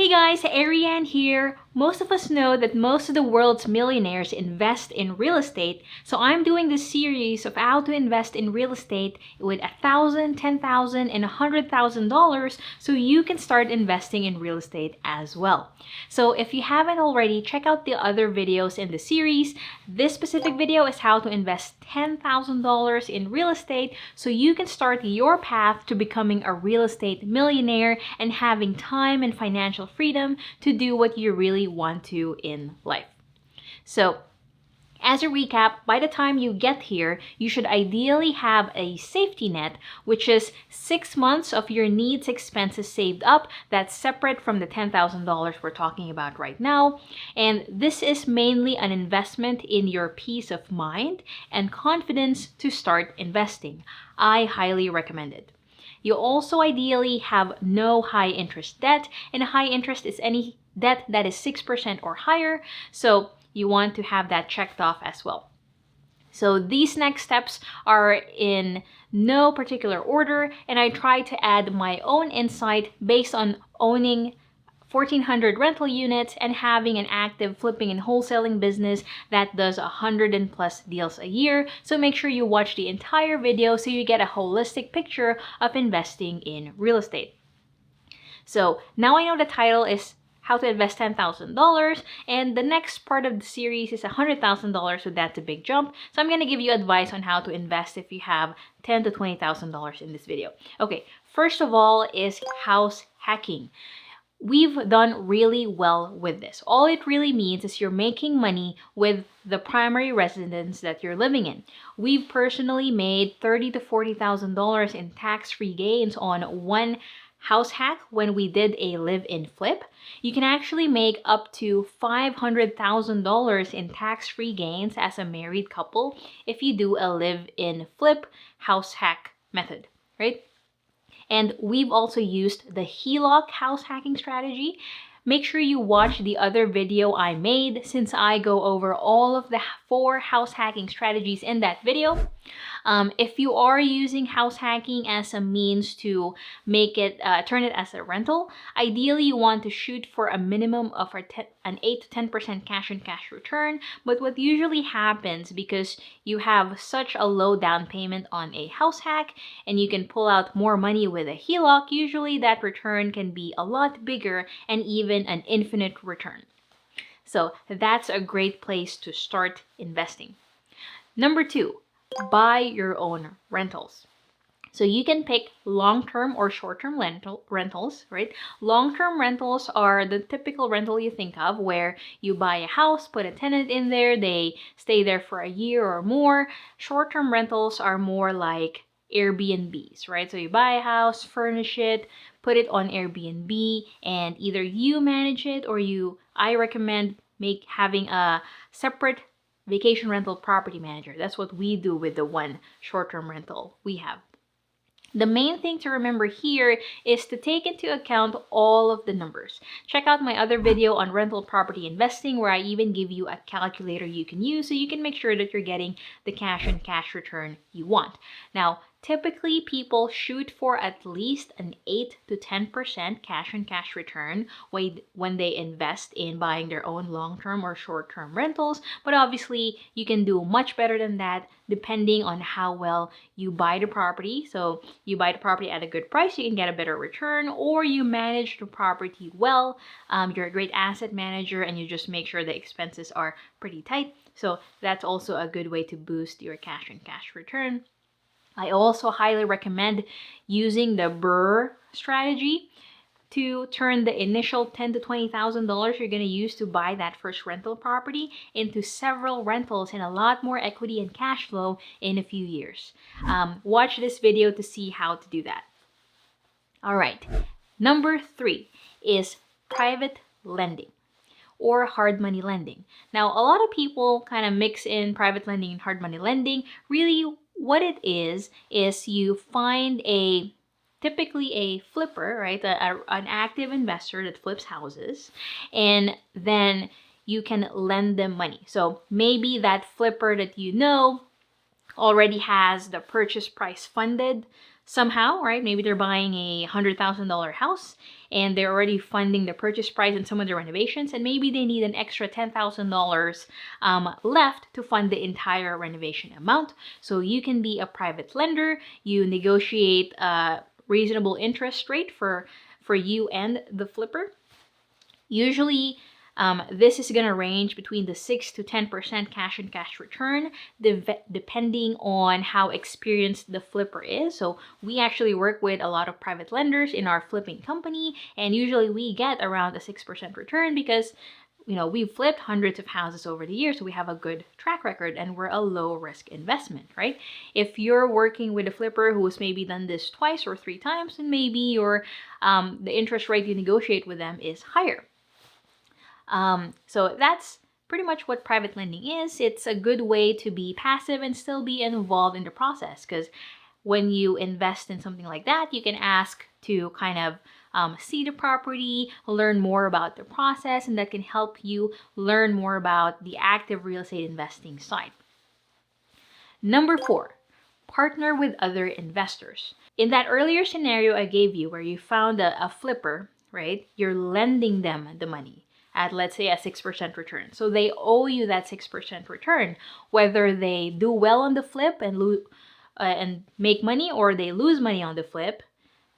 Hey guys, Arianne here. Most of us know that most of the world's millionaires invest in real estate, so I'm doing this series of how to invest in real estate with $1,000, $10,000, and $100,000 so you can start investing in real estate as well. So if you haven't already, check out the other videos in the series. This specific video is how to invest $10,000 in real estate so you can start your path to becoming a real estate millionaire and having time and financial freedom to do what you really want to in life. So, as a recap, by the time you get here, you should ideally have a safety net, which is 6 months of your needs expenses saved up. That's separate from the $10,000 we're talking about right now. And this is mainly an investment in your peace of mind and confidence to start investing. I highly recommend it. You also ideally have no high interest debt, and high interest is any debt that is 6% or higher, so you want to have that checked off as well. So these next steps are in no particular order, and I try to add my own insight based on owning 1,400 rental units and having an active flipping and wholesaling business that does 100+ deals a year. So make sure you watch the entire video so you get a holistic picture of investing in real estate. So now I know the title is how to invest $10,000, and the next part of the series is $100,000, so that's a big jump. So I'm going to give you advice on how to invest if you have $10,000 to $20,000 in this video. Okay, first of all is house hacking. We've done really well with this. All it really means is you're making money with the primary residence that you're living in. We've personally made $30,000 to $40,000 in tax-free gains on one house hack when we did a live-in flip. You can actually make up to $500,000 in tax-free gains as a married couple if you do a live-in flip house hack method, right? And we've also used the HELOC house hacking strategy. Make sure you watch the other video I made since I go over all of the 4 house hacking strategies in that video. If you are using house hacking as a means to make it, turn it as a rental, ideally you want to shoot for a minimum of an 8 to 10% cash on cash return. But what usually happens, because you have such a low down payment on a house hack and you can pull out more money with a HELOC, usually that return can be a lot bigger and even an infinite return. So that's a great place to start investing. Number 2, buy your own rentals. So you can pick long-term or short-term rentals, right? Long-term rentals are the typical rental you think of, where you buy a house, put a tenant in there, they stay there for a year or more. Short-term rentals are more like Airbnbs, right? So you buy a house, furnish it, put it on Airbnb, and either you manage it or I recommend having a separate vacation rental property manager. That's what we do with the one short-term rental we have. The main thing to remember here is to take into account all of the numbers. Check out my other video on rental property investing, where I even give you a calculator you can use so you can make sure that you're getting the cash on cash return you want. Now, typically people shoot for at least an 8 to 10% cash on cash return when they invest in buying their own long-term or short-term rentals, but obviously you can do much better than that depending on how well you buy the property. So you buy the property at a good price, you can get a better return, or you manage the property well, you're a great asset manager and you just make sure the expenses are pretty tight. So that's also a good way to boost your cash on cash return. I also highly recommend using the BRRRR strategy to turn the initial $10,000 to $20,000 you're going to use to buy that first rental property into several rentals and a lot more equity and cash flow in a few years. Watch this video to see how to do that. All right, number 3 is private lending or hard money lending. Now, a lot of people kind of mix in private lending and hard money lending. Really, what it is you find typically a flipper, right? An active investor that flips houses, and then you can lend them money. So maybe that flipper that you know already has the purchase price funded. somehow, right? Maybe they're buying a $100,000 house and they're already funding the purchase price and some of the renovations, and maybe they need an extra $10,000 left to fund the entire renovation amount. So you can be a private lender. You negotiate a reasonable interest rate for you and the flipper. Usually, this is going to range between the 6 to 10% cash and cash return, depending on how experienced the flipper is. So we actually work with a lot of private lenders in our flipping company, and usually we get around a 6% return because we've flipped hundreds of houses over the years, so we have a good track record and we're a low risk investment, right? If you're working with a flipper who has maybe done this twice or 3 times, then maybe your the interest rate you negotiate with them is higher. So that's pretty much what private lending is. It's a good way to be passive and still be involved in the process, because when you invest in something like that, you can ask to kind of see the property, learn more about the process, and that can help you learn more about the active real estate investing side. Number 4, partner with other investors. In that earlier scenario I gave you where you found a flipper, right? You're lending them the money at, let's say, a 6% return. So they owe you that 6% return, whether they do well on the flip and make money, or they lose money on the flip.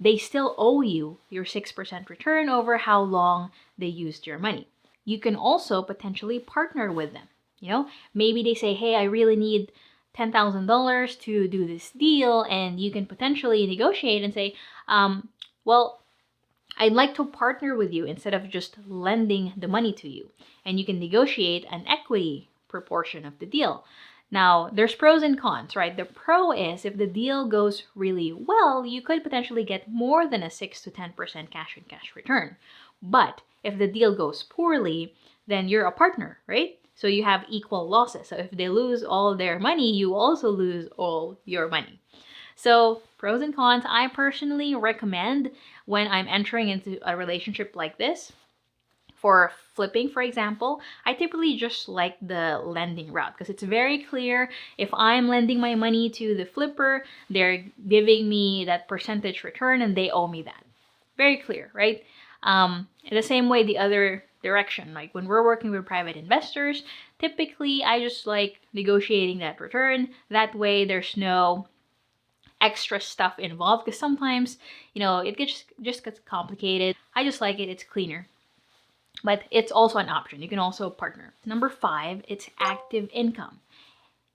They still owe you your 6% return over how long they used your money. You can also potentially partner with them. Maybe they say, hey, I really need $10,000 to do this deal, and you can potentially negotiate and say, well, I'd like to partner with you instead of just lending the money to you. And you can negotiate an equity proportion of the deal. Now, there's pros and cons, right? The pro is if the deal goes really well, you could potentially get more than a 6 to 10% cash and cash return. But if the deal goes poorly, then you're a partner, right? So you have equal losses. So if they lose all their money, you also lose all your money. So pros and cons, I personally recommend when I'm entering into a relationship like this. For flipping, for example, I typically just like the lending route because it's very clear. If I'm lending my money to the flipper, they're giving me that percentage return and they owe me that. Very clear, right? In the same way, the other direction, like when we're working with private investors, typically I just like negotiating that return. That way there's no extra stuff involved, because sometimes it just gets complicated. I just like it. It's cleaner, but it's also an option. You can also partner. Number 5, it's active income.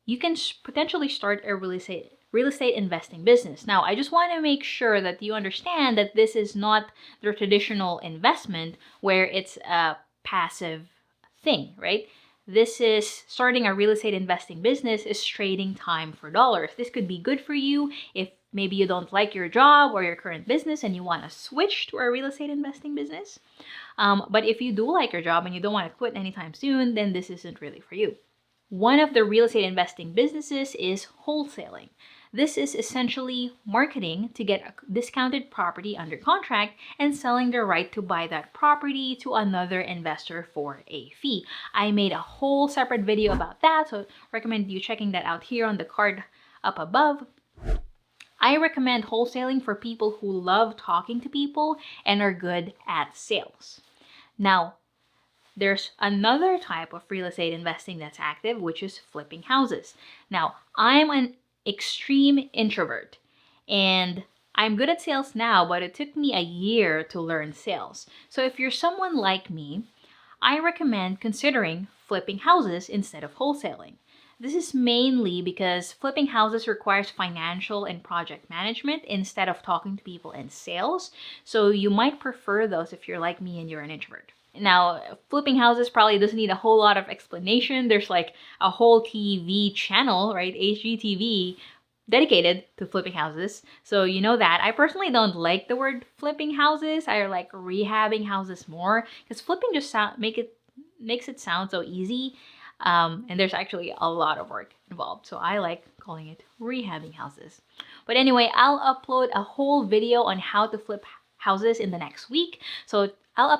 You can potentially start a real estate investing business. Now, I just want to make sure that you understand that this is not the traditional investment where it's a passive thing, right? This is starting a real estate investing business is trading time for dollars. This could be good for you if maybe you don't like your job or your current business and you want to switch to a real estate investing business. But if you do like your job and you don't want to quit anytime soon, then this isn't really for you. One of the real estate investing businesses is wholesaling. This is essentially marketing to get a discounted property under contract and selling the right to buy that property to another investor for a fee. I made a whole separate video about that, so recommend you checking that out here on the card up above. I recommend wholesaling for people who love talking to people and are good at sales. Now, there's another type of real estate investing that's active, which is flipping houses. Now, I'm an extreme introvert and I'm good at sales now, but it took me a year to learn sales. So if you're someone like me, I recommend considering flipping houses instead of wholesaling. This is mainly because flipping houses requires financial and project management instead of talking to people and sales. So you might prefer those if you're like me and you're an introvert. Now, flipping houses probably doesn't need a whole lot of explanation. There's like a whole TV channel, right? HGTV dedicated to flipping houses. So you know that. I personally don't like the word flipping houses. I like rehabbing houses more because flipping just makes it sound so easy. And there's actually a lot of work involved. So I like calling it rehabbing houses. But anyway, I'll upload a whole video on how to flip houses in the next week. So I'll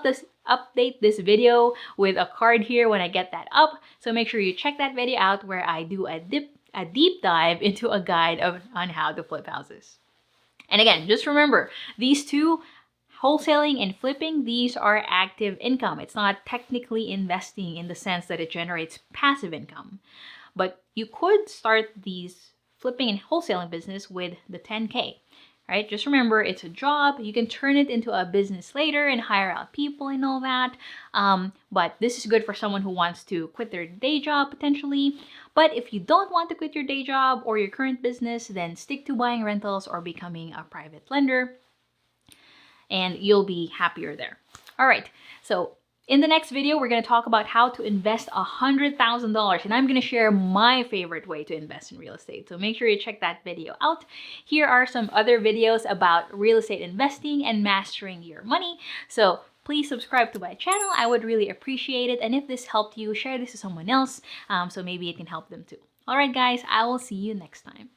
update this video with a card here when I get that up. So make sure you check that video out where I do a deep dive into a guide on how to flip houses. And again, just remember, these two, wholesaling and flipping, these are active income. It's not technically investing in the sense that it generates passive income. But you could start these flipping and wholesaling business with the 10K. Right? Just remember, it's a job. You can turn it into a business later and hire out people and all that. But this is good for someone who wants to quit their day job potentially. But if you don't want to quit your day job or your current business, then stick to buying rentals or becoming a private lender, and you'll be happier there. All right, so in the next video, we're going to talk about how to invest $100,000, and I'm going to share my favorite way to invest in real estate. So make sure you check that video out. Here are some other videos about real estate investing and mastering your money. So please subscribe to my channel. I would really appreciate it. And if this helped you, share this to someone else so maybe it can help them too. All right, guys, I will see you next time.